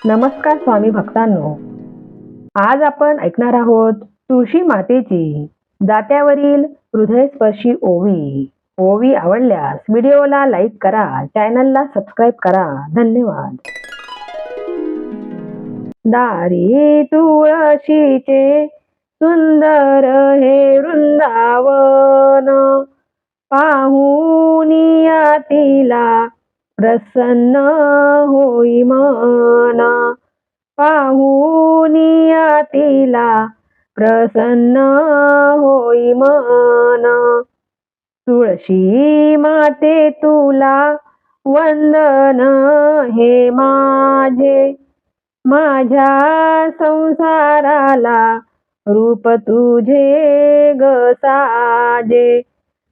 नमस्कार स्वामी भक्तांनो, आज आपण ऐकणार आहोत तुळशी मातेची जात्यावरील हृदयस्पर्शी ओवी. ओवी आवडल्यास व्हिडिओला लाईक करा, चॅनलला सबस्क्राईब करा. धन्यवाद. दारी तुळशीचे सुंदर हे वृंदावन, पाहून तिला प्रसन्न होई मन. पाहून तिला प्रसन्न होई मन. तुळशी माते तुला वंदन हे माझे, माझ्या संसाराला रूप तुझे ग साजे.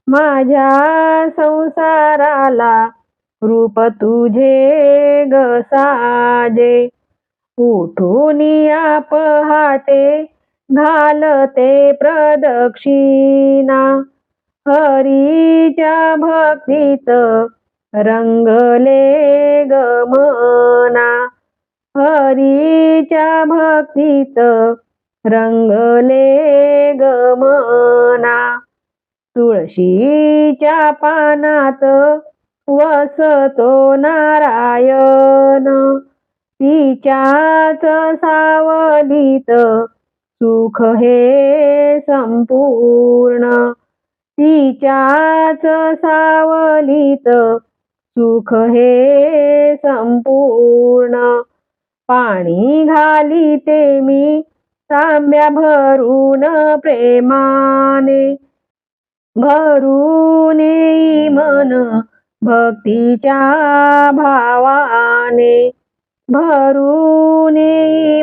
माझ्या संसाराला रूप तुझे ग साजे. उठून पहाटे घालते प्रदक्षिणा, हरीच्या भक्तीत रंगले ग मना. हरीच्या भक्तीत रंगले ग मना. तुळशीच्या पानात वसतो नारायण, तिच्याच सावलीत सुख हे संपूर्ण. तिच्याच सावलीत सुख हे संपूर्ण. पाणी घालीते मी तांब्या भरून प्रेमाने, भरून मन भक्तीच्या भावाने. भरून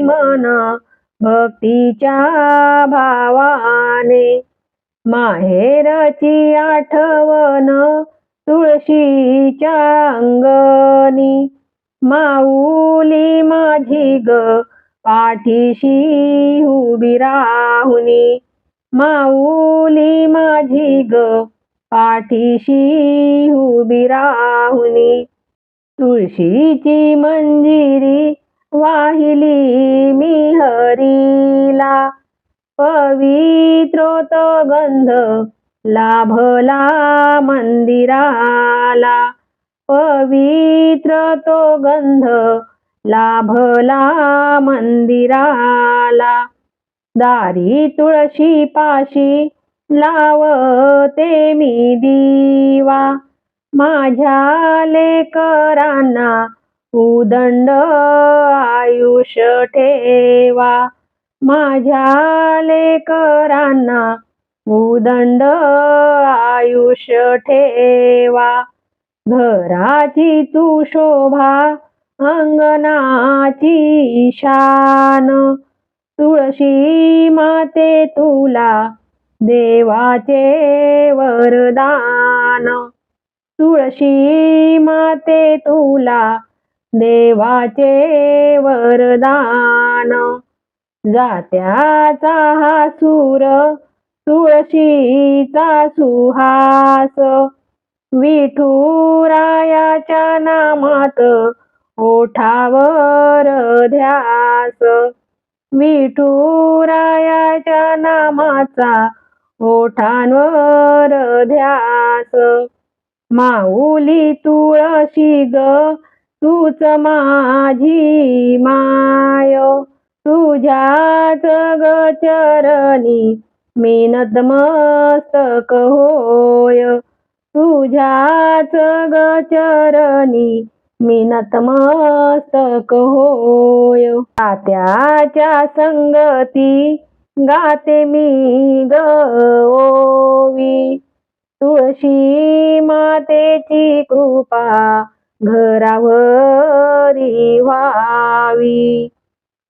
मन भक्तीच्या भावाने. माहेरची आठवण तुळशीच्या अंगणी, माऊली माझी ग पाठीशी उभी राहुनी. माऊली माझी ग पाठीशी उभी राहुनी. तुळशीची मंजिरी वाहिली मी हरीला, पवित्रोत गंध लाभला मंदिराला. पवित्र तो गंध लाभला मंदिराला. दारी तुळशी पाशी लावते मी दिवा, माझ्या लेकरांना उदंड आयुष्य ठेवा. माझ्या लेकरांना उदंड आयुष्य ठेवा. घराची तू शोभा अंगणाची शान, तुळशी माते तुला देवाचे वरदान. तुळशी माते तुला देवाचे वरदान. जात्याचा हा सूर तुळशीचा सुहास, विठुरायाच्या नामात ओठावर ध्यास. विठुरायाच्या नामाचा ओठांवर ध्यास. माऊली तुळशी ग तूच माझी माय, तुझ्याच ग चरणी मी नतमस्तक होय. तुझ्याच ग चरणी मी नतमस्तक होय. तात्याच्या संगती गाते मी ग ओवी, तुळशी मातेची कृपा घरावरी व्हावी.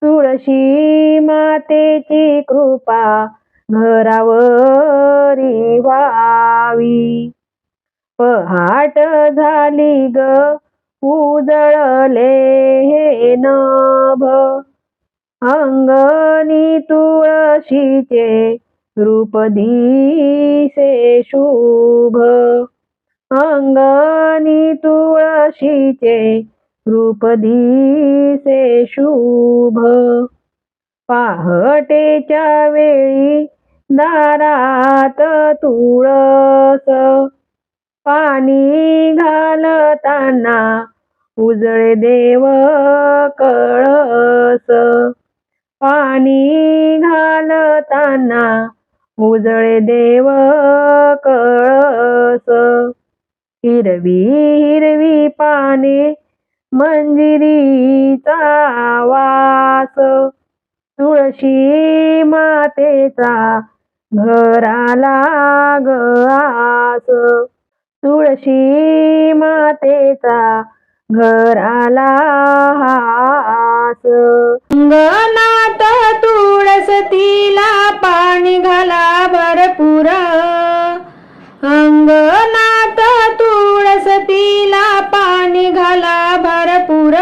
तुळशी मातेची कृपा घरावरी व्हावी. पहाट झाली ग उजळले हे नभ, अंगणी तुळशीचे रूप दिसे शुभ. अंगणी तुळशीचे रूप दिसे शुभ. पहाटेच्या वेळी दारात तुळस, पाणी घालताना उजळे देव कळस. पाणी घालताना उजळे देव कळस. हिरवी हिरवी पाने मंजिरीचा वास, तुळशी मातेचा घराला आस. तुळशी मातेचा घराला हास. अंगणात तुळसतीला पाणी घाला भरपूर. अंगणात तुळसतीला पाणी घाला भरपूर.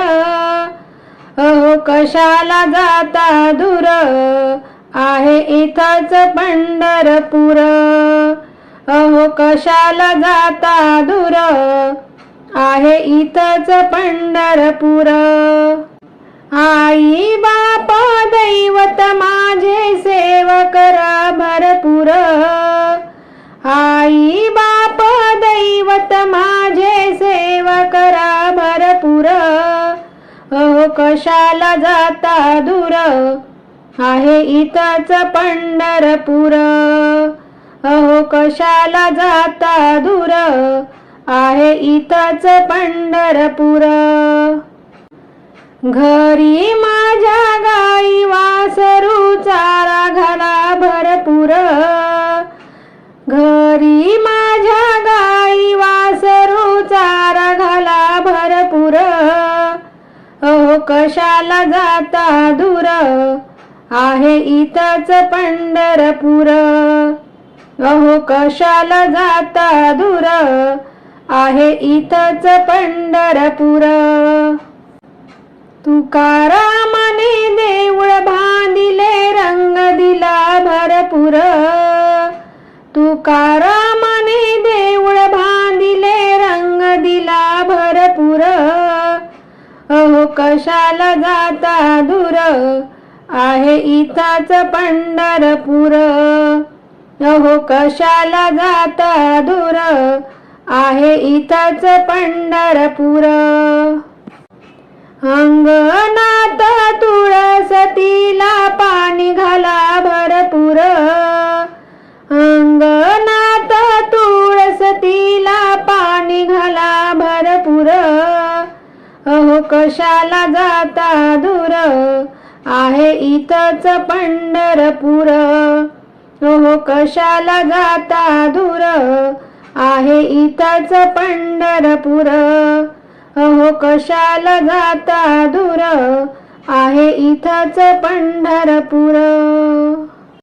अहो कशाला जाता दूर, आहे इथंच पंढरपूर. अहो कशाला जाता दूर, आहे इथंच पंढरपूर. आई बाप दैवत माझे सेवक भरपूर. आई बाप दैवत माझे सेवक भरपूर. अहो कशाला जाता दूर, आहे इथंच पंढरपूर. अहो कशाला जाता दूर, आहे इथंच पंढरपूर. घरी माझ्या गाई वासरू चारा घाला भरपूर. घरी माझ्या गाई वासरू चारा घाला भरपूर. अहो कशाला जाता दूर, आहे इथंच पंढरपूर. अहो कशाला जाता दूर, आहे इथंच पंढरपूर. तुकारामाने देऊळ बांधिले, रंग दिला भरपूर. तुकारामाने देऊळ बांधिले, रंग दिला भरपूर. अहो कशाला जाता दूर, आहे इथंच पंढरपूर. अहो कशाला जाता दूर, आहे इथंच पंढरपूर. अंगणात तुळसतीला पाणी घाला भरपूर. अंगणात तुळसतीला पाणी घाला भरपूर. अहो कशाला जाता दूर, आहे इथंच पंढरपूर. अहो कशाला जाता दूर, आहे इथंच पंढरपूर. अहो कशाला जाता दूर, आहे इथंच पंढरपूर.